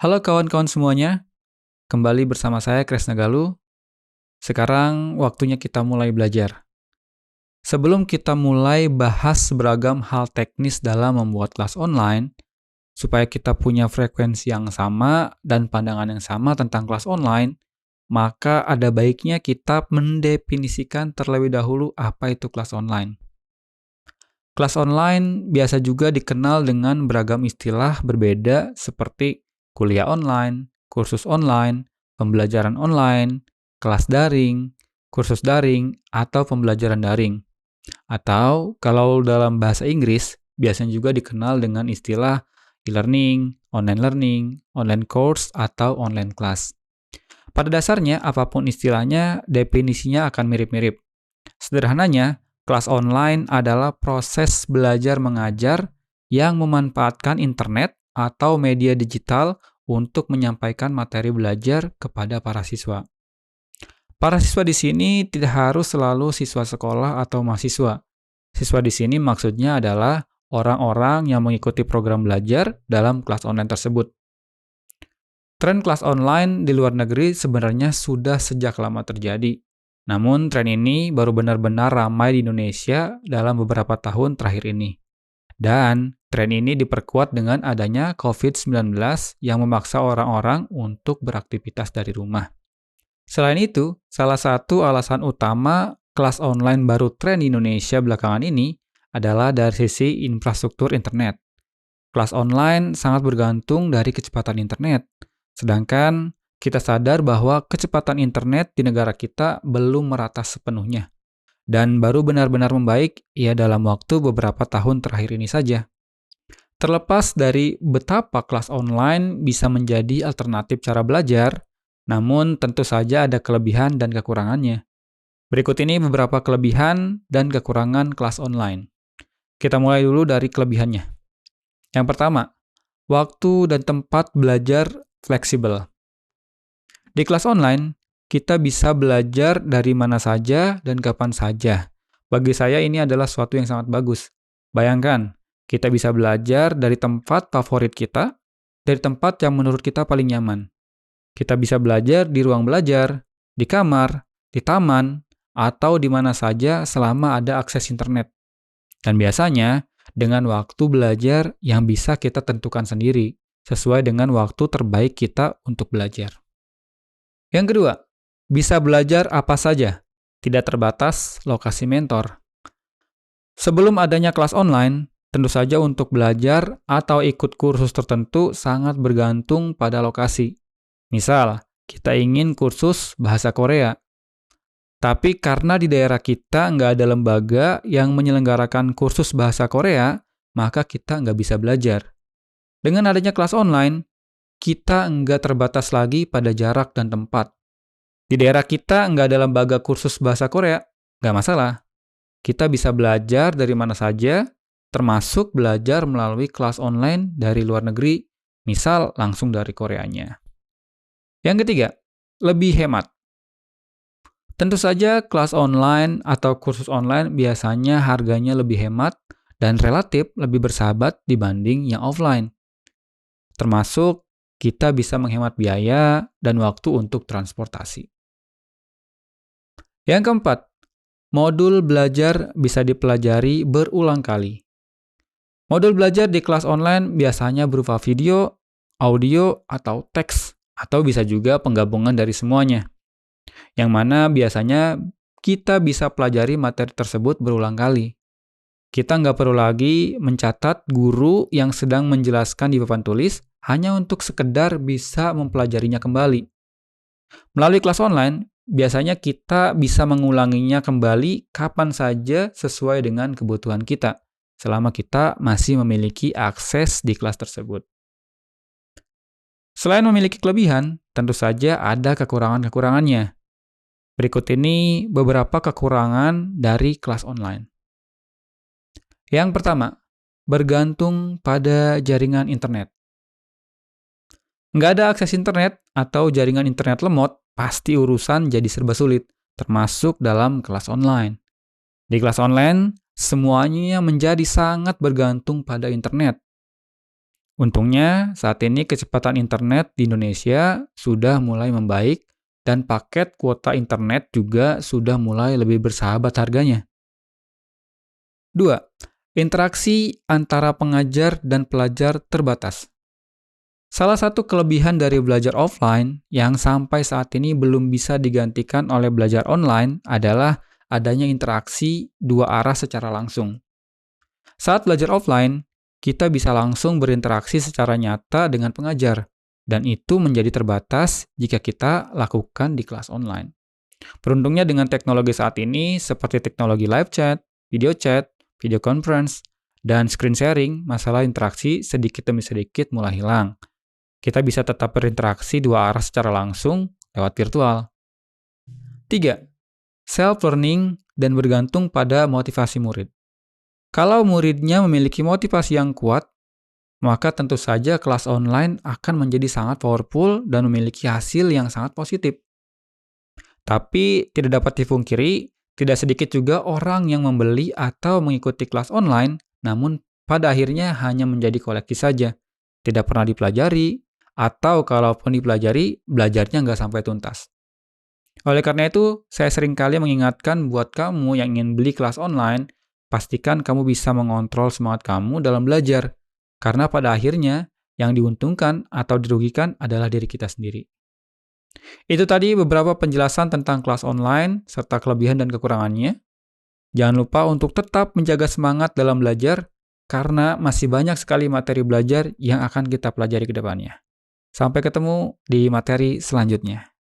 Halo kawan-kawan semuanya, kembali bersama saya Kresna Galuh. Sekarang waktunya kita mulai belajar. Sebelum kita mulai bahas beragam hal teknis dalam membuat kelas online, supaya kita punya frekuensi yang sama dan pandangan yang sama tentang kelas online, maka ada baiknya kita mendefinisikan terlebih dahulu apa itu kelas online. Kelas online biasa juga dikenal dengan beragam istilah berbeda seperti kuliah online, kursus online, pembelajaran online, kelas daring, kursus daring, atau pembelajaran daring. Atau kalau dalam bahasa Inggris, biasanya juga dikenal dengan istilah e-learning, online course, atau online class. Pada dasarnya, apapun istilahnya, definisinya akan mirip-mirip. Sederhananya, kelas online adalah proses belajar mengajar yang memanfaatkan internet atau media digital untuk menyampaikan materi belajar kepada para siswa. Para siswa di sini tidak harus selalu siswa sekolah atau mahasiswa. Siswa di sini maksudnya adalah orang-orang yang mengikuti program belajar dalam kelas online tersebut. Tren kelas online di luar negeri sebenarnya sudah sejak lama terjadi. Namun, tren ini baru benar-benar ramai di Indonesia dalam beberapa tahun terakhir ini. Dan, tren ini diperkuat dengan adanya COVID-19 yang memaksa orang-orang untuk beraktivitas dari rumah. Selain itu, salah satu alasan utama kelas online baru tren di Indonesia belakangan ini adalah dari sisi infrastruktur internet. Kelas online sangat bergantung dari kecepatan internet, sedangkan kita sadar bahwa kecepatan internet di negara kita belum merata sepenuhnya, dan baru benar-benar membaik ya dalam waktu beberapa tahun terakhir ini saja. Terlepas dari betapa kelas online bisa menjadi alternatif cara belajar, namun tentu saja ada kelebihan dan kekurangannya. Berikut ini beberapa kelebihan dan kekurangan kelas online. Kita mulai dulu dari kelebihannya. Yang pertama, waktu dan tempat belajar fleksibel. Di kelas online, kita bisa belajar dari mana saja dan kapan saja. Bagi saya ini adalah suatu yang sangat bagus. Bayangkan, kita bisa belajar dari tempat favorit kita, dari tempat yang menurut kita paling nyaman. Kita bisa belajar di ruang belajar, di kamar, di taman, atau di mana saja selama ada akses internet. Dan biasanya, dengan waktu belajar yang bisa kita tentukan sendiri, sesuai dengan waktu terbaik kita untuk belajar. Yang kedua, bisa belajar apa saja, tidak terbatas lokasi mentor. Sebelum adanya kelas online, tentu saja untuk belajar atau ikut kursus tertentu sangat bergantung pada lokasi. Misal, kita ingin kursus bahasa Korea. Tapi karena di daerah kita nggak ada lembaga yang menyelenggarakan kursus bahasa Korea, maka kita nggak bisa belajar. Dengan adanya kelas online, kita nggak terbatas lagi pada jarak dan tempat. Di daerah kita nggak ada lembaga kursus bahasa Korea, nggak masalah. Kita bisa belajar dari mana saja, termasuk belajar melalui kelas online dari luar negeri, misal langsung dari Koreanya. Yang ketiga, lebih hemat. Tentu saja kelas online atau kursus online biasanya harganya lebih hemat dan relatif lebih bersahabat dibanding yang offline. Termasuk kita bisa menghemat biaya dan waktu untuk transportasi. Yang keempat, modul belajar bisa dipelajari berulang kali. Modul belajar di kelas online biasanya berupa video, audio, atau teks, atau bisa juga penggabungan dari semuanya. Yang mana biasanya kita bisa pelajari materi tersebut berulang kali. Kita nggak perlu lagi mencatat guru yang sedang menjelaskan di papan tulis hanya untuk sekedar bisa mempelajarinya kembali. Melalui kelas online, biasanya kita bisa mengulanginya kembali kapan saja sesuai dengan kebutuhan kita, selama kita masih memiliki akses di kelas tersebut. Selain memiliki kelebihan, tentu saja ada kekurangan-kekurangannya. Berikut ini beberapa kekurangan dari kelas online. Yang pertama, bergantung pada jaringan internet. Nggak ada akses internet atau jaringan internet lemot, pasti urusan jadi serba sulit, termasuk dalam kelas online. Di kelas online, semuanya menjadi sangat bergantung pada internet. Untungnya, saat ini kecepatan internet di Indonesia sudah mulai membaik dan paket kuota internet juga sudah mulai lebih bersahabat harganya. 2. Interaksi antara pengajar dan pelajar terbatas. Salah satu kelebihan dari belajar offline yang sampai saat ini belum bisa digantikan oleh belajar online adalah adanya interaksi dua arah secara langsung. Saat belajar offline, kita bisa langsung berinteraksi secara nyata dengan pengajar, dan itu menjadi terbatas jika kita lakukan di kelas online. Beruntungnya dengan teknologi saat ini, seperti teknologi live chat, video conference, dan screen sharing, masalah interaksi sedikit demi sedikit mulai hilang. Kita bisa tetap berinteraksi dua arah secara langsung lewat virtual. 3. Self-learning dan bergantung pada motivasi murid. Kalau muridnya memiliki motivasi yang kuat, maka tentu saja kelas online akan menjadi sangat powerful dan memiliki hasil yang sangat positif. Tapi tidak dapat dipungkiri, tidak sedikit juga orang yang membeli atau mengikuti kelas online, namun pada akhirnya hanya menjadi koleksi saja, tidak pernah dipelajari, atau kalaupun dipelajari, belajarnya nggak sampai tuntas. Oleh karena itu, saya seringkali mengingatkan buat kamu yang ingin beli kelas online, pastikan kamu bisa mengontrol semangat kamu dalam belajar, karena pada akhirnya yang diuntungkan atau dirugikan adalah diri kita sendiri. Itu tadi beberapa penjelasan tentang kelas online, serta kelebihan dan kekurangannya. Jangan lupa untuk tetap menjaga semangat dalam belajar, karena masih banyak sekali materi belajar yang akan kita pelajari ke depannya. Sampai ketemu di materi selanjutnya.